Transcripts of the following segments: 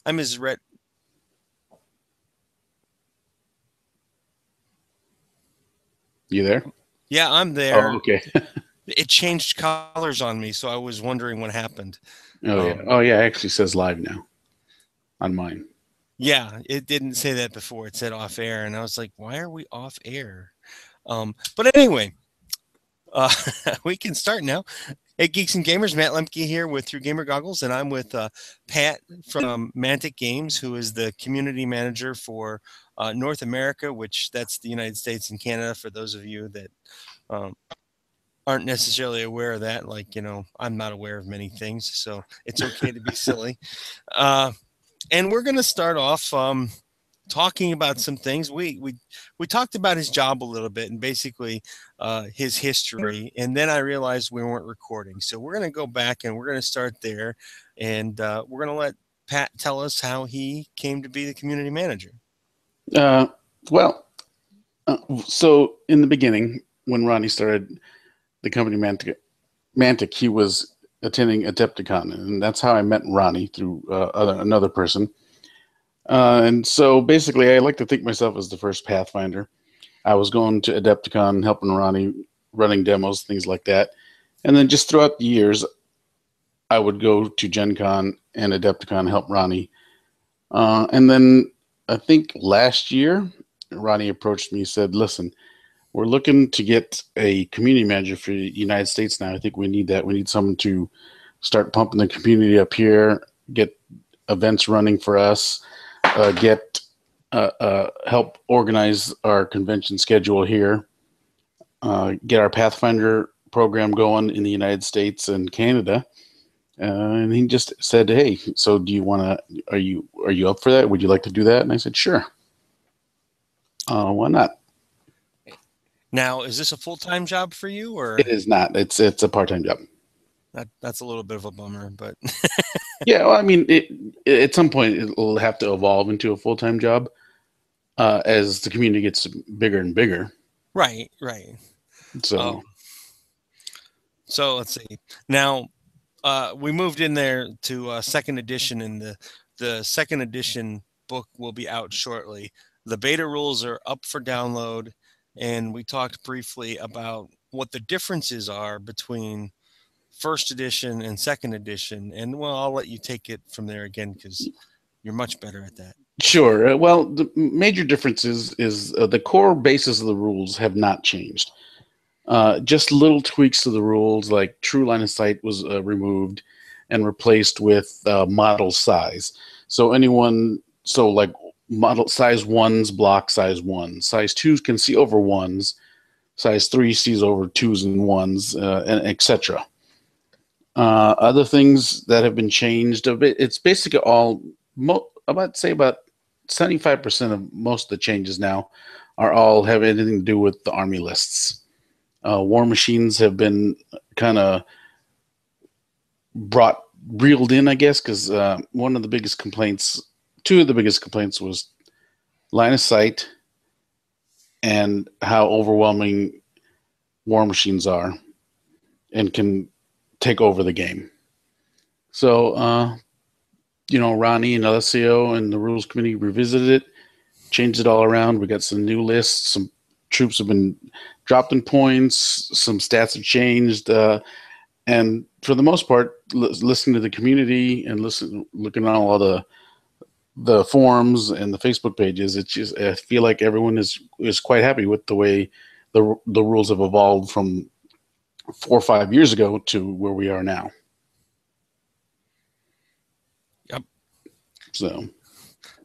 I'm his red. You there? Yeah, I'm Oh, there. okay. It changed colors on me, so I was wondering what happened. Oh yeah. Um, Oh yeah. It actually says live now on mine. yeah, it didn't say that before. It said off air, and I was like, why are we off air? But anyway, uh, we can start now. Hey, Geeks and Gamers, Matt Lemke here with Through Gamer Goggles, and I'm with Pat from Mantic Games, who is the community manager for North America, which that's the United States and Canada. For those of you that um, aren't necessarily aware of that, like I'm not aware of many things, so it's okay to be silly. Uh, and we're going to start off talking about some things. We talked about his job a little bit and basically his history, and then I realized we weren't recording, so we're going to go back and we're going to start there, and we're going to let Pat tell us how he came to be the community manager. Uh, well, so in the beginning, when Ronnie started the company Mantic, he was attending Adepticon, and that's how I met Ronnie through another person. And so basically, I like to think myself as the first Pathfinder. I was going to Adepticon, helping Ronnie, running demos, things like that. And then just throughout the years, I would go to Gen Con and Adepticon, help Ronnie. And then I think last year, Ronnie approached me, said, listen, we're looking to get a community manager for the United States now. I think we need that. We need someone to start pumping the community up here, get events running for us, get help organize our convention schedule here, get our Pathfinder program going in the United States and Canada. And he just said, "Hey, so do you want to? Are you up for that? Would you like to do that?" And I said, "Sure. Why not?" Now, is this a full-time job for you, It or is not. It's a part time job. that's a little bit of a bummer, but Yeah, well, I mean, at some point it'll have to evolve into a full time job as the community gets bigger and bigger. right, right. So Um, so let's see. Now, we moved in there to second edition, and the second edition book will be out shortly. The beta rules are up for download, and we talked briefly about what the differences are between first edition and second edition. And well, I'll let you take it from there again because you're much better at that. sure. Well, the major differences is the core basis of the rules have not changed. Just little tweaks to the rules, like true line of sight was removed and replaced with model size. So like model size ones block size one, size twos can see over ones, size three sees over twos and ones, and etc. Other things that have been changed a bit. It's basically all. About say about 75% of most of the changes now are all have anything to do with the army lists. War machines have been kind of brought reeled in, I guess, because one of the biggest complaints, two of the biggest complaints, was line of sight and how overwhelming war machines are and can take over the game. So, Ronnie and Alessio and the rules committee revisited it, changed it all around. We got some new lists. Some troops have been dropped in points. Some stats have changed. And for the most part, listening to the community and looking at all the forums and the Facebook pages, it's just I feel like everyone is quite happy with the way the rules have evolved from 4 or 5 years ago to where we are now. Yep. So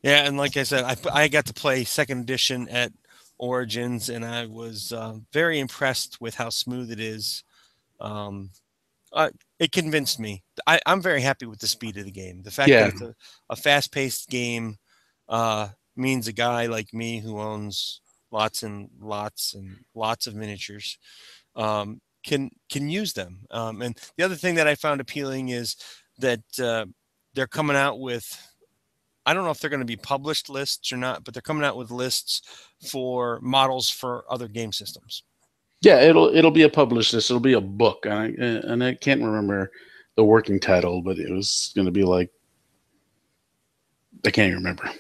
Yeah, and like I said, I got to play second edition at Origins, and I was very impressed with how smooth it is. Um, uh, it convinced me. I'm very happy with the speed of the game. The fact that yeah, it's a fast-paced game uh, means a guy like me who owns lots of miniatures can use them. And the other thing that I found appealing is that they're coming out with. I don't know if they're going to be published lists or not, but they're coming out with lists for models for other game systems. yeah, it'll be a published list. It'll be a book, and I can't remember the working title, but it was going to be like I can't even remember.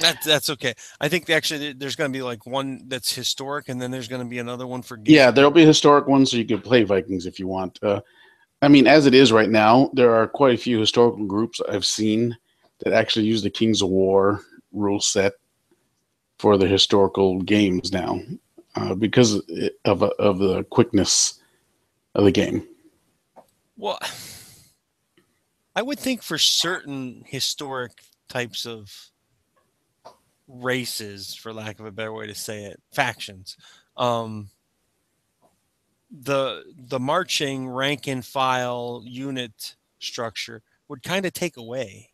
That's okay. I think actually there's going to be like one that's historic, and then there's going to be another one for games. Yeah, there'll be historic ones, so you can play Vikings if you want. I mean, as it is right now, there are quite a few historical groups I've seen that actually use the Kings of War rule set for the historical games now, because of the quickness of the game. Well, I would think for certain historic types of races, for lack of a better way to say it, factions, um, the marching rank and file unit structure would kind of take away.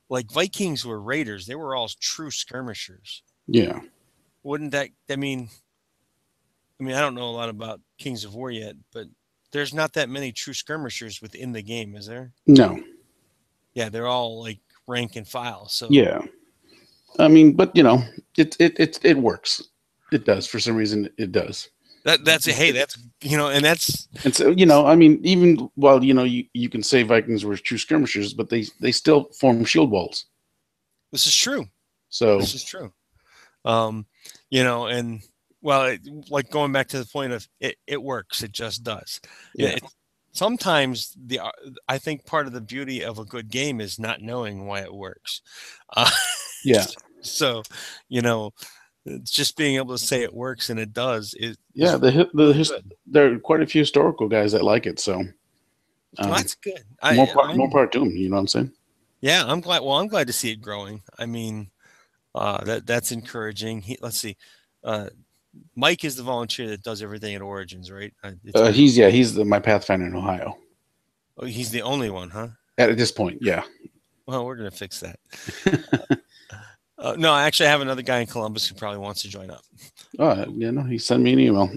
Like Vikings were raiders; they were all true skirmishers. Yeah. Wouldn't that? I mean, I don't know a lot about Kings of War yet, but there's not that many true skirmishers within the game, is there? No. Yeah, they're all like rank and file. So Yeah. I mean, but it works. It does for some reason. It does. that's hey, that's and that's And so I mean, even while you can say Vikings were true skirmishers, but they still form shield walls. this is true. So This is true. And well, like going back to the point of it works. It just does. yeah, Sometimes I think part of the beauty of a good game is not knowing why it works. Uh, yeah, so, you know, it's just being able to say it works and it does. yeah. There are quite a few historical guys that like it. So well, that's good. more part to them. You know what I'm saying? Yeah, I'm glad. Well, I'm glad to see it growing. I mean, that's encouraging. Let's see. Mike is the volunteer that does everything at Origins, right? He's my Pathfinder in Ohio. Oh, he's the only one, huh? At this point, yeah. Well, we're gonna fix that. No, actually, I have another guy in Columbus who probably wants to join up. Oh, yeah, no, he sent me an email.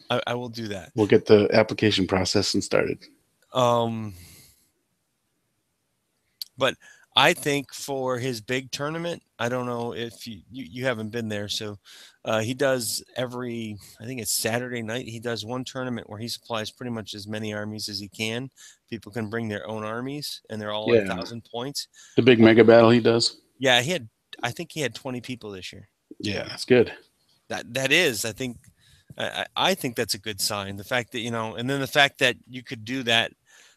I will do that. We'll get the application process and started. But I think for his big tournament, I don't know if you haven't been there. So he does I think it's Saturday night. He does one tournament where he supplies pretty much as many armies as he can. People can bring their own armies, and they're all like 1,000 points. The big mega battle he does. Yeah, I think he had 20 people this year. Yeah, that's good. That is, I think that's a good sign. The fact that and then the fact that you could do that,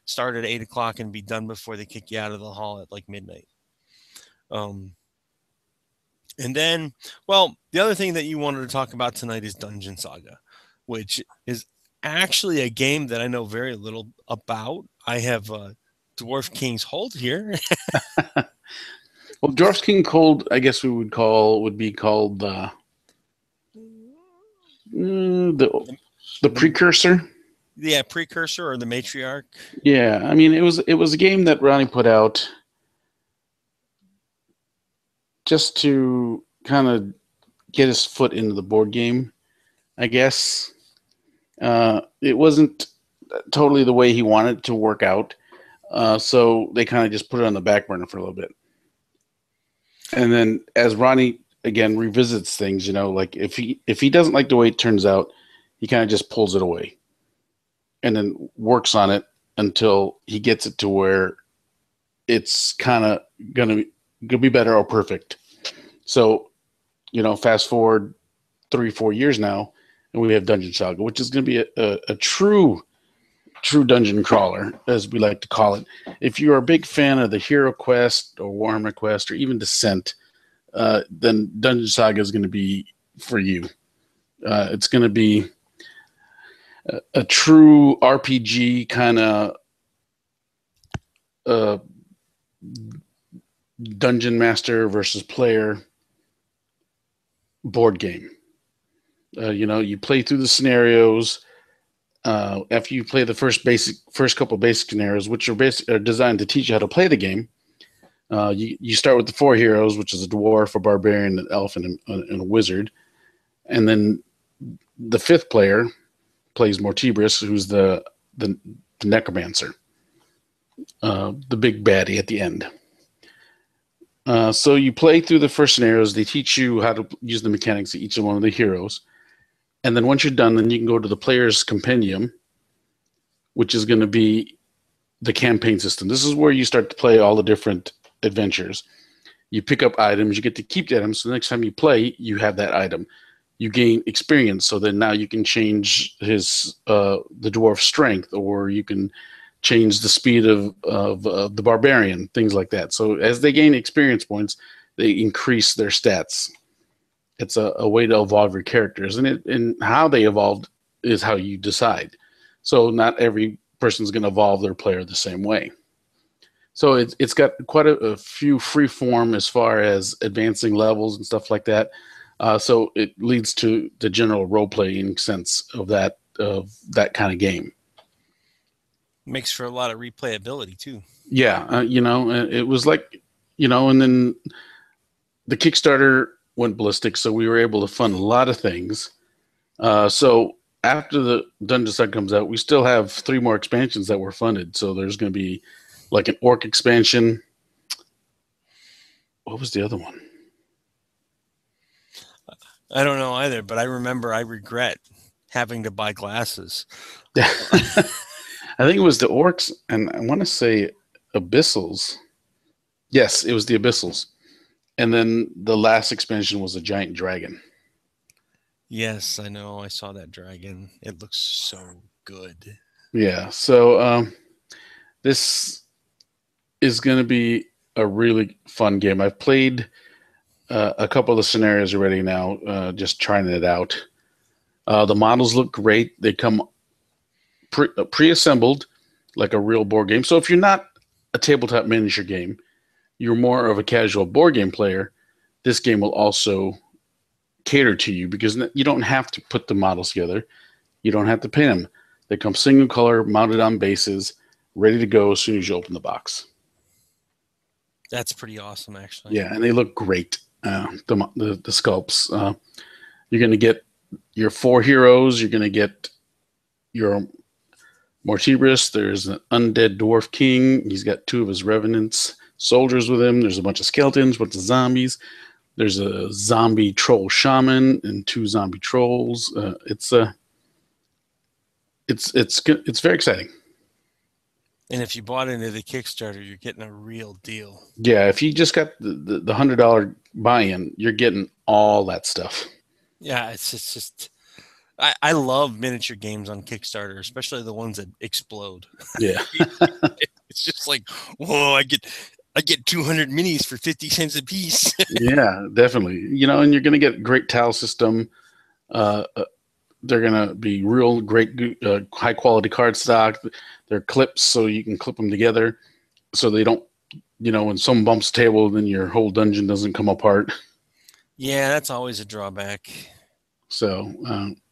start at 8:00 and be done before they kick you out of the hall at like midnight. And then, well, the other thing that you wanted to talk about tonight is Dungeon Saga, which is actually a game that I know very little about. I have Dwarf King's Hold here. Well, Dwarf's King Cold, I guess would be called the precursor. Yeah, precursor or the matriarch. Yeah, I mean it was a game that Ronnie put out just to kind of get his foot into the board game, I guess. It wasn't totally the way he wanted it to work out, so they kind of just put it on the back burner for a little bit. And then as Ronnie again revisits things, like if he doesn't like the way it turns out, he kind of just pulls it away, and then works on it until he gets it to where it's kind of gonna be better or perfect. So, fast forward 3-4 years now, and we have Dungeon Saga, which is going to be a true dungeon crawler, as we like to call it. If you're a big fan of the Hero Quest or Warhammer Quest or even Descent, then Dungeon Saga is going to be for you. It's going to be a true RPG kind of dungeon master versus player board game. You play through the scenarios. After you play the first couple basic scenarios, which are designed to teach you how to play the game, you start with the 4 heroes, which is a dwarf, a barbarian, an elf, and a wizard. And then the 5th player plays Mortibris, who's the necromancer, the big baddie at the end. So you play through the first scenarios. They teach you how to use the mechanics of each one of the heroes. And then once you're done, then you can go to the player's compendium, which is going to be the campaign system. This is where you start to play all the different adventures. You pick up items. You get to keep the items. So the next time you play, you have that item. You gain experience. So then now you can change his the dwarf's strength, or you can change the speed of the barbarian, things like that. So as they gain experience points, they increase their stats. It's a way to evolve your characters, and how they evolved is how you decide. So not every person's going to evolve their player the same way. So it's got quite a few free form as far as advancing levels and stuff like that. So it leads to the general role playing sense of that kind of game. Makes for a lot of replayability too. Yeah, it was like, and then the Kickstarter went ballistic, so we were able to fund a lot of things. So after the Dungeon Saga comes out, we still have 3 more expansions that were funded. So there's going to be like an orc expansion. What was the other one? I don't know either, but I remember I regret having to buy glasses. I think it was the orcs, and I want to say abyssals. Yes, it was the abyssals. And then the last expansion was a giant dragon. Yes, I know. I saw that dragon. It looks so good. Yeah. So this is going to be a really fun game. I've played a couple of the scenarios already now, just trying it out. The models look great. They come pre-assembled like a real board game. So if you're not a tabletop miniature game, you're more of a casual board game player, this game will also cater to you, because you don't have to put the models together. You don't have to paint them. They come single color, mounted on bases, ready to go as soon as you open the box. That's pretty awesome, actually. Yeah, and they look great. The sculpts. You're going to get your 4 heroes. You're going to get your Mortibris. There's an undead dwarf king. He's got 2 of his revenants soldiers with him. There's a bunch of skeletons, bunch of zombies. There's a zombie troll shaman and 2 zombie trolls. It's very exciting. And if you bought into the Kickstarter, you're getting a real deal. Yeah, if you just got the $100 buy-in, you're getting all that stuff. Yeah, it's just I love miniature games on Kickstarter, especially the ones that explode. Yeah. It's just like, whoa, I get 200 minis for 50 cents a piece. Yeah, definitely. And you're going to get great tile system. They're going to be real great, high quality card stock. They're clips, so you can clip them together so they don't, when someone bumps the table, then your whole dungeon doesn't come apart. Yeah, that's always a drawback. So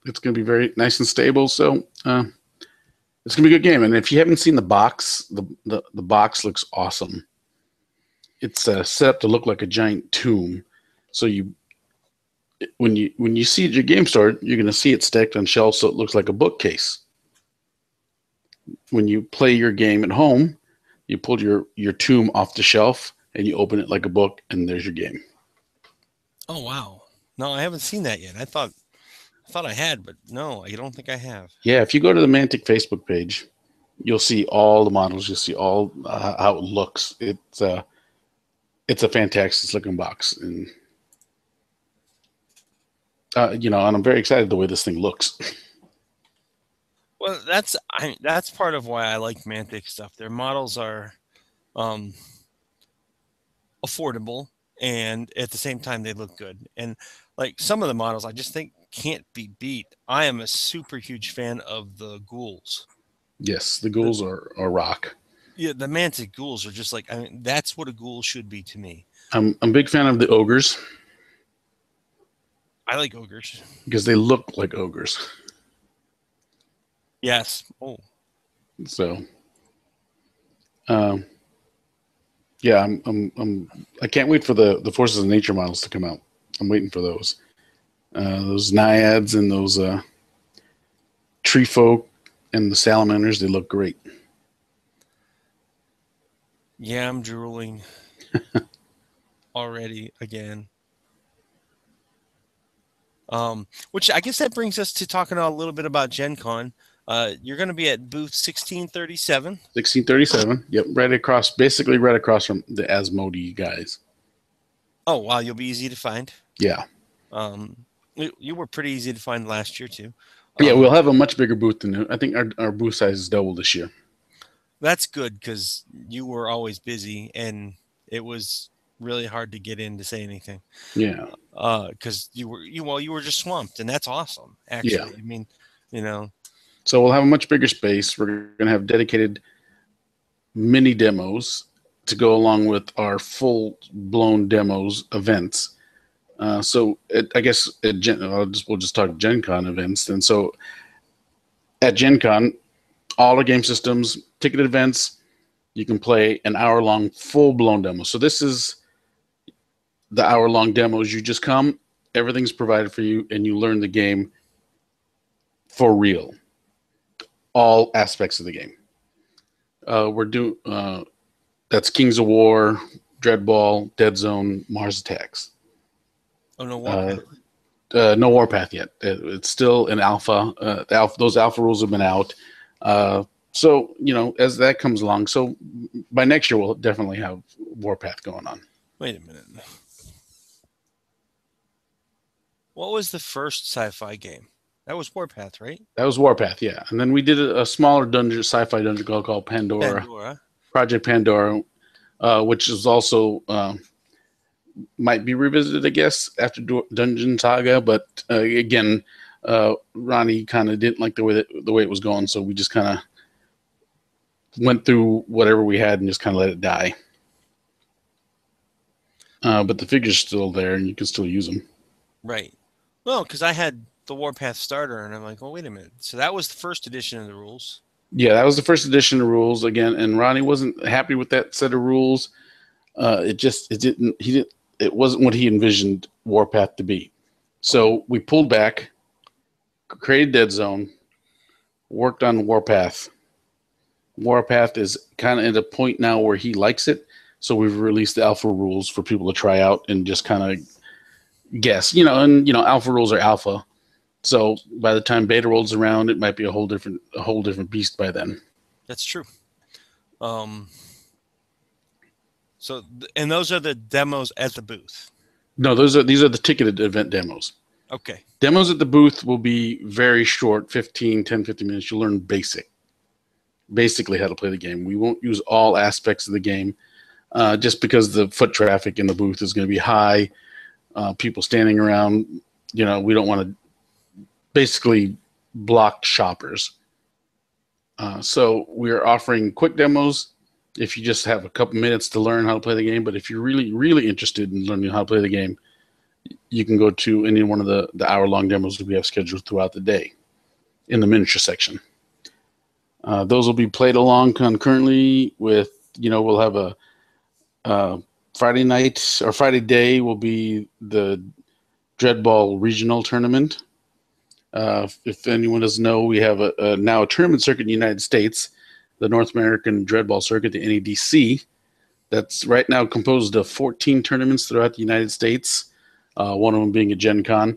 it's going to be very nice and stable. So it's going to be a good game. And if you haven't seen the box, the box looks awesome. It's set up to look like a giant tomb. So when you see it at your game store, you're going to see it stacked on shelves, so it looks like a bookcase. When you play your game at home, you pull your tomb off the shelf and you open it like a book, and there's your game. Oh wow! No, I haven't seen that yet. I thought I had, but no, I don't think I have. Yeah, if you go to the Mantic Facebook page, you'll see all the models. You'll see all how it looks. It's a fantastic looking box, and and I'm very excited the way this thing looks. Well, that's part of why I like Mantic stuff. Their models are affordable, and at the same time they look good. And like some of the models, I just think can't be beat. I am a super huge fan of the ghouls. Yes, the ghouls are rock. Yeah, the Mantic ghouls are just like, that's what a ghoul should be to me. I'm a big fan of the ogres. I like ogres because they look like ogres. Yes. Oh. So, yeah, I can't wait for the Forces of Nature models to come out. I'm waiting for those naiads and those tree folk and the salamanders. They look great. Yeah, I'm drooling already again. Which I guess that brings us to talking a little bit about Gen Con. You're going to be at booth 1637. 1637. Yep, basically right across from the Asmodee guys. Oh, wow, you'll be easy to find. Yeah. You were pretty easy to find last year too. Yeah, we'll have a much bigger booth than I think our booth size is double this year. That's good because you were always busy and it was really hard to get in to say anything. Yeah. Because you were just swamped, and that's awesome. Yeah. Actually, I mean, you know, So we'll have a much bigger space. We're going to have dedicated mini demos to go along with our full blown demos events. I guess we'll just talk Gen Con events. And so at Gen Con, all the game systems, ticketed events, you can play an hour-long full-blown demo. So this is the hour-long demos. You just come, everything's provided for you, and you learn the game for real. All aspects of the game. That's Kings of War, Dreadball, Deadzone, Mars Attacks. oh no, Warpath. No Warpath yet. It's still an alpha. Those alpha rules have been out. So, as that comes along, so by next year, we'll definitely have Warpath going on. Wait a minute. What was the first sci-fi game? That was Warpath, right? That was Warpath, yeah. And then we did a smaller sci-fi dungeon called Pandora. Project Pandora, which is also might be revisited, I guess, after Dungeon Saga. But again, Ronnie kind of didn't like the way it was going, so we just kind of went through whatever we had and just kind of let it die. But the figure's still there, and you can still use them. Right. Well, because I had the Warpath starter, and I'm like, oh, wait a minute. So that was the first edition of the rules. Yeah, that was the first edition of rules again, and Ronnie wasn't happy with that set of rules. It wasn't what he envisioned Warpath to be. So we pulled back, created Deadzone, worked on Warpath. Warpath is kind of at a point now where he likes it, so we've released the alpha rules for people to try out and just kind of guess. Alpha rules are alpha. So by the time beta rolls around, it might be a whole different beast by then. That's true. And those are the demos at the booth. No, these are the ticketed event demos. Okay. Demos at the booth will be very short, 10, 15 minutes. You'll learn basically how to play the game. We won't use all aspects of the game just because the foot traffic in the booth is going to be high. People standing around, we don't want to basically block shoppers. So we're offering quick demos if you just have a couple minutes to learn how to play the game. But if you're really, really interested in learning how to play the game, you can go to any one of the hour-long demos that we have scheduled throughout the day in the miniature section. Those will be played along concurrently with, we'll have a Friday night or Friday day will be the Dreadball regional tournament. If anyone doesn't know, we have now a tournament circuit in the United States, the North American Dreadball Circuit, the NADC. That's right now composed of 14 tournaments throughout the United States, one of them being a Gen Con.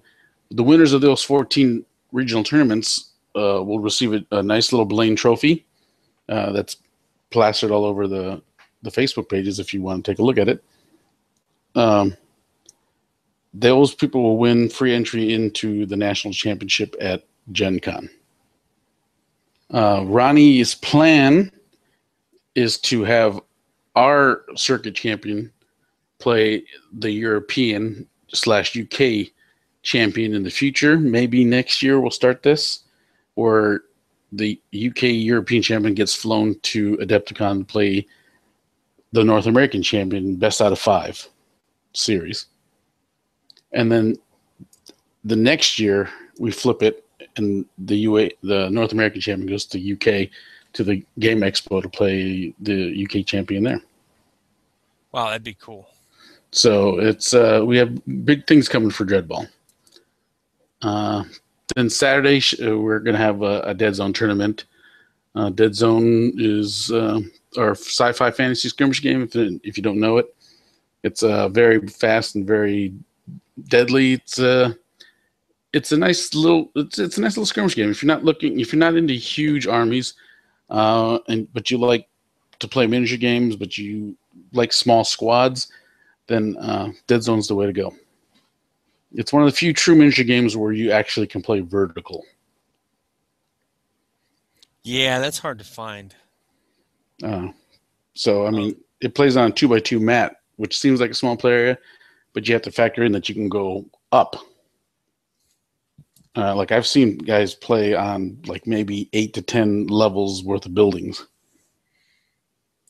The winners of those 14 regional tournaments will receive a nice little Blaine trophy that's plastered all over the Facebook pages if you want to take a look at it. Those people will win free entry into the national championship at Gen Con. Ronnie's plan is to have our circuit champion play the European/UK champion in the future. Maybe next year we'll start this, where the UK European champion gets flown to Adepticon to play the North American champion best out of 5 series. And then the next year we flip it, and the North American champion goes to UK to the Game Expo to play the UK champion there. Wow, that'd be cool. So it's we have big things coming for Dreadball. Then Saturday we're going to have a Deadzone tournament. Deadzone is our sci-fi fantasy skirmish game. If you don't know it, it's very fast and very deadly. It's a nice little skirmish game. If you're not into huge armies, but you like to play miniature games, but you like small squads, then Deadzone's the way to go. It's one of the few true miniature games where you actually can play vertical. Yeah, that's hard to find. So, I mean, it plays on a 2x2 mat, which seems like a small play area, but you have to factor in that you can go up. Like I've seen guys play on like maybe 8 to 10 levels worth of buildings.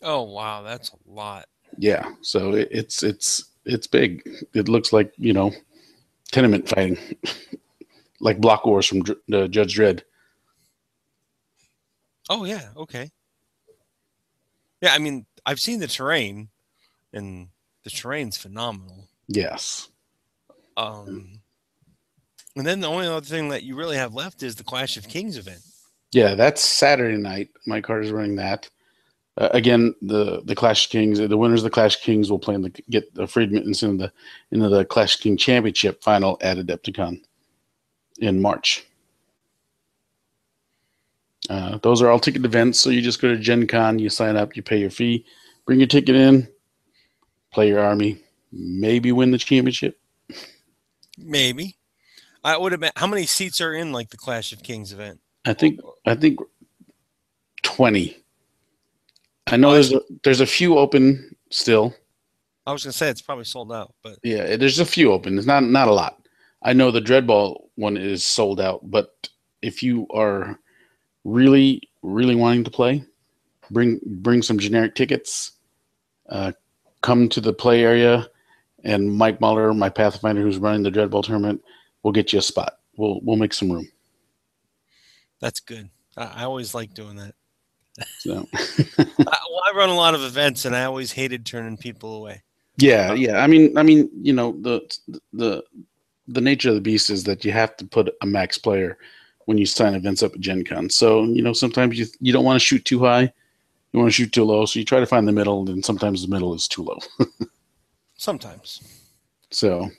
Oh wow, that's a lot. Yeah, so it's big. It looks like tenement fighting, like Block Wars from Judge Dredd. Oh yeah, okay. Yeah, I mean, I've seen the terrain, and the terrain's phenomenal. Yes. And then the only other thing that you really have left is the Clash of Kings event. Yeah, that's Saturday night. My card is running that. Again, the Clash of Kings, the winners of the Clash of Kings will play get the free admittance into the Clash of King Championship final at Adepticon in March. Those are all ticket events, so you just go to Gen Con, you sign up, you pay your fee, bring your ticket in, play your army, maybe win the championship. Maybe. I would have. How many seats are in like the Clash of Kings event? I think 20. I know there's a few open still. I was gonna say it's probably sold out, but yeah, there's a few open. It's not a lot. I know the Dreadball one is sold out, but if you are really wanting to play, bring some generic tickets. Come to the play area, and Mike Muller, my Pathfinder who's running the Dreadball tournament, will get you a spot. We'll make some room. That's good. I always like doing that. So, I run a lot of events, and I always hated turning people away. Yeah. I mean, the nature of the beast is that you have to put a max player when you sign events up at Gen Con. So, sometimes you don't want to shoot too high. You want to shoot too low. So you try to find the middle, and sometimes the middle is too low. Sometimes. So.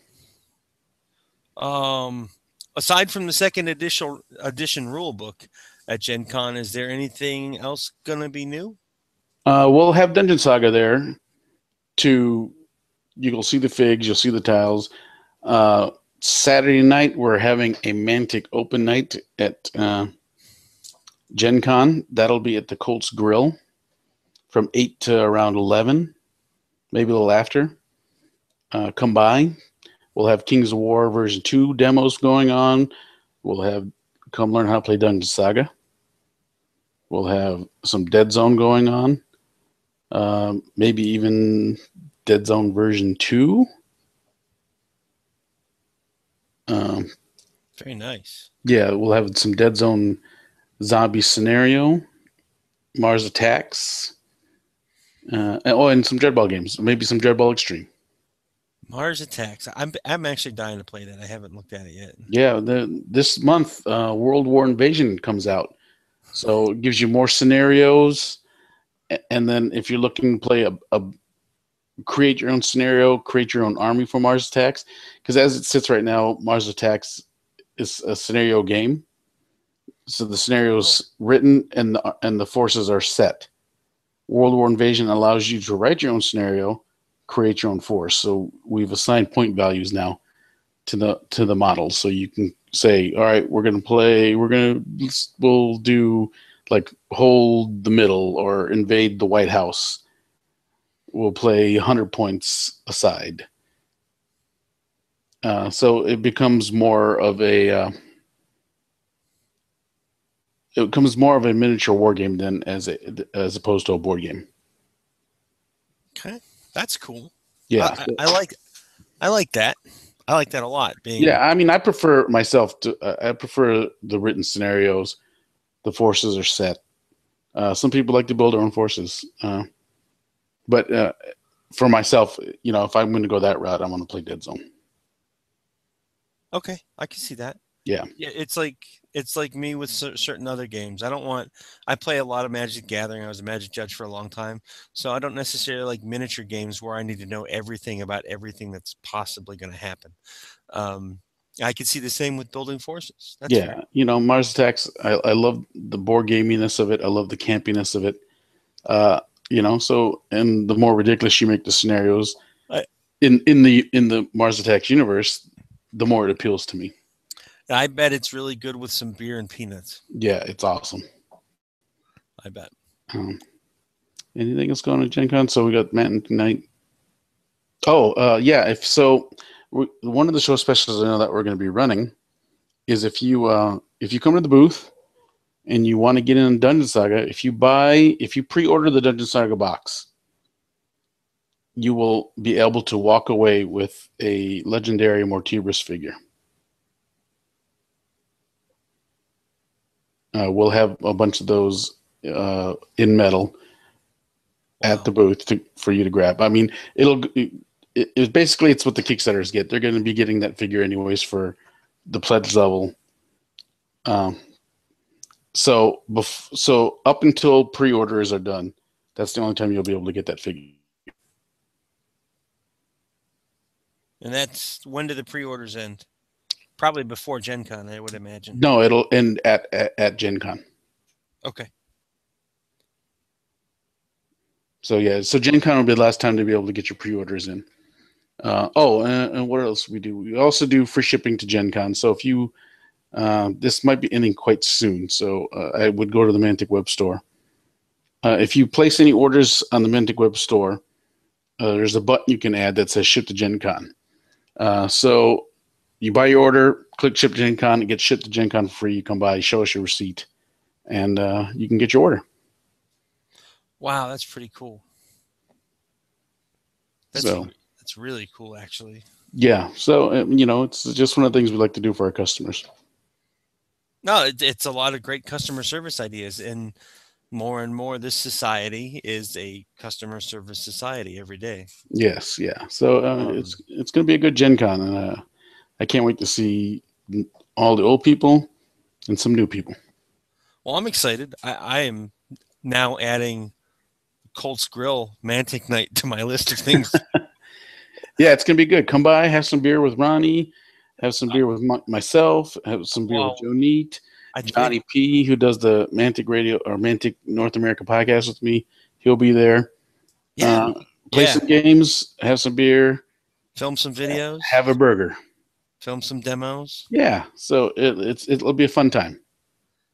Aside from the second edition rule book at Gen Con, is there anything else going to be new? We'll have Dungeon Saga there. You'll see the figs, you'll see the tiles. Saturday night, we're having a Mantic open night at Gen Con. That'll be at the Colts Grill from 8 to around 11, maybe a little after. Come by. We'll have Kings of War version 2 demos going on. We'll come learn how to play Dungeon Saga. We'll have some Deadzone going on. Maybe even Deadzone version 2. Very nice. Yeah, we'll have some Deadzone zombie scenario, Mars Attacks, and some Dreadball games. Maybe some Dreadball Extreme. Mars Attacks. I'm actually dying to play that. I haven't looked at it yet. Yeah, this month, World War Invasion comes out. So it gives you more scenarios. And then if you're looking to play create your own scenario, create your own army for Mars Attacks. Because as it sits right now, Mars Attacks is a scenario game. So the scenario's written and the forces are set. World War Invasion allows you to write your own scenario, create your own force. So we've assigned point values now to the models. So you can say, all right, we'll do like hold the middle or invade the White House. We'll play 100 points aside. So it becomes more of a miniature war game than as opposed to a board game. Okay, that's cool. Yeah, I like that. I like that a lot. I mean, I prefer the written scenarios. The forces are set. Some people like to build their own forces, but for myself, if I'm going to go that route, I'm going to play Deadzone. Okay, I can see that. Yeah, it's like me with certain other games. I play a lot of Magic Gathering. I was a Magic judge for a long time, so I don't necessarily like miniature games where I need to know everything about everything that's possibly going to happen. I can see the same with building forces. That's fair. Mars Attacks. I love the board gaminess of it. I love the campiness of it. So and the more ridiculous you make the scenarios, in the Mars Attacks universe, the more it appeals to me. I bet it's really good with some beer and peanuts. Yeah, it's awesome. I bet. Anything else going on at Gen Con? So we got Mantic Night. Oh, yeah. If so, one of the show specials I know that we're going to be running is if you come to the booth and you want to get in Dungeon Saga, if you pre-order the Dungeon Saga box, you will be able to walk away with a Legendary Mortibris figure. We'll have a bunch of those in metal at the booth for you to grab. I mean, it's basically it's what the Kickstarters get. They're going to be getting that figure anyways for the pledge level. So up until pre-orders are done, that's the only time you'll be able to get that figure. And that's when do the pre-orders end? Probably before Gen Con, I would imagine. No, it'll end at Gen Con. Okay. So yeah, so Gen Con will be the last time to be able to get your pre-orders in. And what else we do? We also do free shipping to Gen Con. So if you, this might be ending quite soon, so I would go to the Mantic web store. If you place any orders on the Mantic web store, there's a button you can add that says ship to Gen Con. So you buy your order, click ship to Gen Con, it gets shipped to Gen Con for free. You come by, show us your receipt, and you can get your order. Wow, that's pretty cool. That's really cool, actually. Yeah, so it's just one of the things we like to do for our customers. No, it's a lot of great customer service ideas, and more this society is a customer service society every day. Yes, yeah. So it's going to be a good Gen Con, and I can't wait to see all the old people and some new people. Well, I'm excited. I am now adding Colts Grill Mantic Night to my list of things. Yeah, it's going to be good. Come by, have some beer with Ronnie, have some beer with myself, have some beer with Joe Neat, Johnny P, who does the Mantic Radio or Mantic North America podcast with me. He'll be there. Yeah. Play some games, have some beer, film some videos, have a burger, film some demos. Yeah, so it'll be a fun time.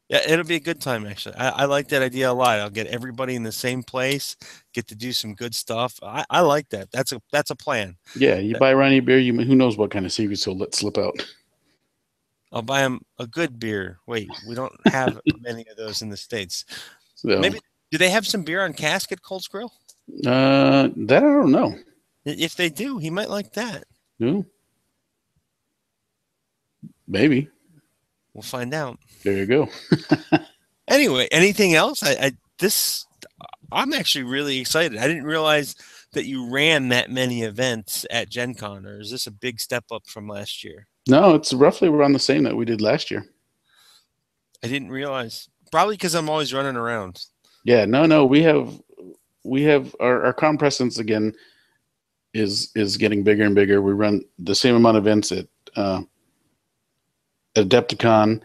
Yeah, it'll be a good time, actually. I like that idea a lot. I'll get everybody in the same place, get to do some good stuff. I like that. That's a plan. Yeah, you buy Ronnie a beer, who knows what kind of secrets he'll let slip out. I'll buy him a good beer. Wait, we don't have many of those in the States. So, maybe, do they have some beer on cask at Colts Grill? That I don't know. If they do, he might like that. No. Maybe. We'll find out. There you go. Anyway, anything else? I'm actually really excited. I didn't realize that you ran that many events at Gen Con, or is this a big step up from last year? No, it's roughly around the same that we did last year. I didn't realize. Probably because I'm always running around. Yeah, no, we have our con presence again is getting bigger and bigger. We run the same amount of events at Adepticon.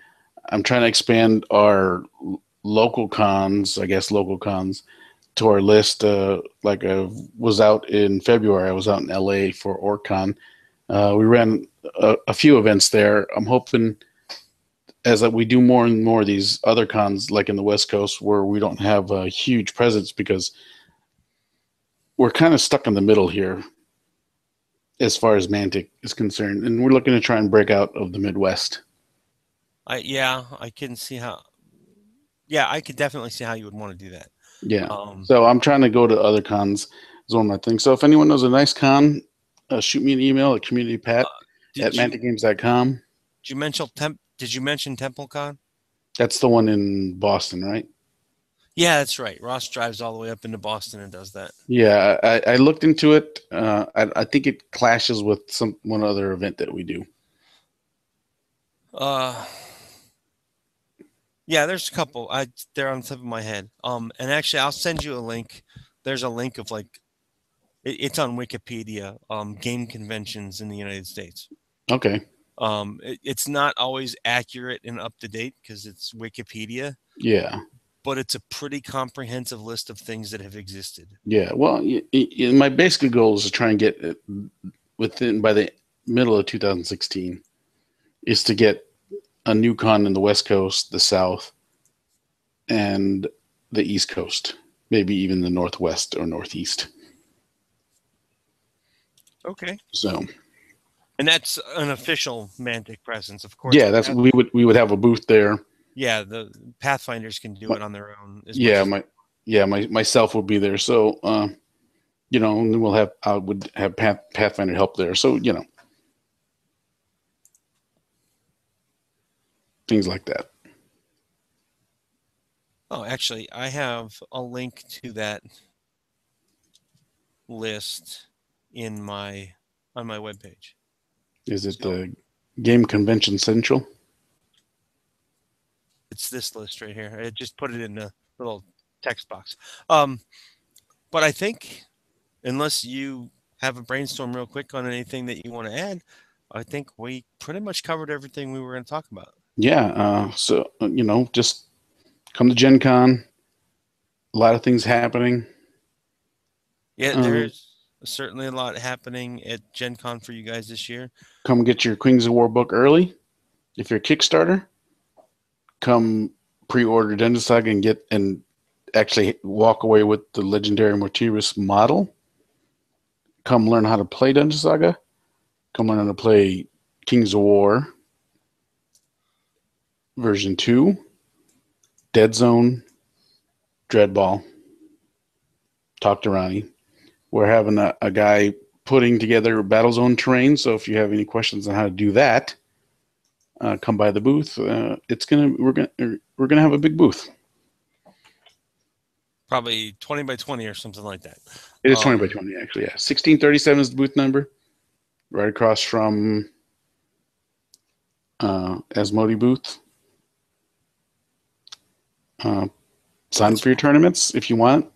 I'm trying to expand our local cons to our list. Like I was out in February. I was out in LA for OrcCon. We ran a few events there. I'm hoping as we do more and more of these other cons, like in the West Coast, where we don't have a huge presence because we're kind of stuck in the middle here as far as Mantic is concerned. And we're looking to try and break out of the Midwest. I can see how. Yeah, I could definitely see how you would want to do that. Yeah. So I'm trying to go to other cons. Is one of my things. So if anyone knows a nice con, shoot me an email at communitypat@manticgames.com. Did you mention TempleCon? That's the one in Boston, right? Yeah, that's right. Ross drives all the way up into Boston and does that. Yeah, I looked into it. I think it clashes with one other event that we do. Yeah, there's a couple. They're on the top of my head. And actually, I'll send you a link. There's a link of it's on Wikipedia. Game conventions in the United States. Okay. It's not always accurate and up to date because it's Wikipedia. Yeah. but it's a pretty comprehensive list of things that have existed. Yeah. Well, my basic goal is to try and get it by the middle of 2016 is to get a new con in the West Coast, the South, and the East Coast, maybe even the Northwest or Northeast. Okay. So, and that's an official Mantic presence, of course. Yeah, that's we would have a booth there. Yeah, the Pathfinders can do it on their own. Myself will be there. So, and then I would have Pathfinder help there. So, things like that. Oh, actually, I have a link to that list on my webpage. Is it the Game Convention Central? It's this list right here. I just put it in the little text box. But I think, unless you have a brainstorm real quick on anything that you want to add, I think we pretty much covered everything we were going to talk about. Yeah. So, just come to Gen Con. A lot of things happening. Yeah, there's certainly a lot happening at Gen Con for you guys this year. Come get your Queens of War book early. If you're a Kickstarter, come pre-order Dungeon Saga and actually walk away with the Legendary Mortibris model. Come learn how to play Dungeon Saga. Come learn how to play Kings of War version 2, Deadzone, Dreadball. Talk to Ronnie. We're having a guy putting together Battlezone terrain, so if you have any questions on how to do that, come by the booth. We're gonna have a big booth. Probably 20 by 20 or something like that. It is 20 by 20, actually. Yeah, 1637 is the booth number, right across from Asmodee booth. Sign up for your tournaments if you want.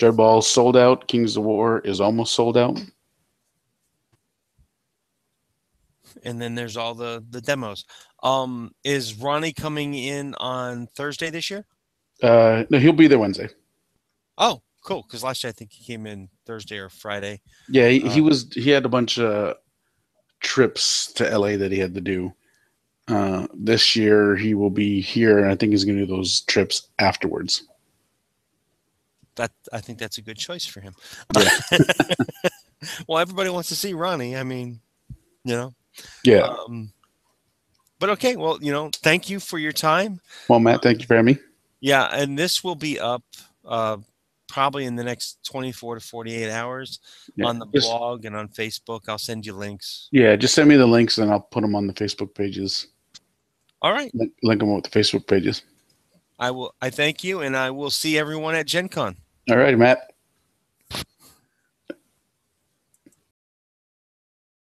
Dreadball's sold out. Kings of War is almost sold out. And then there's all the demos. Is Ronnie coming in on Thursday this year? No, he'll be there Wednesday. Oh, cool. Because last year I think he came in Thursday or Friday. Yeah, he had a bunch of trips to LA that he had to do. This year he will be here, and I think he's going to do those trips afterwards. I think that's a good choice for him. Yeah. Well, everybody wants to see Ronnie. I mean, Yeah. But okay, well, thank you for your time. Well, Matt, thank you for having me. Yeah, and this will be up probably in the next 24 to 48 hours on the blog and on Facebook. I'll send you links. Yeah, just send me the links and I'll put them on the Facebook pages. All right. Link them with the Facebook pages. I thank you, and I will see everyone at Gen Con. All right, Matt.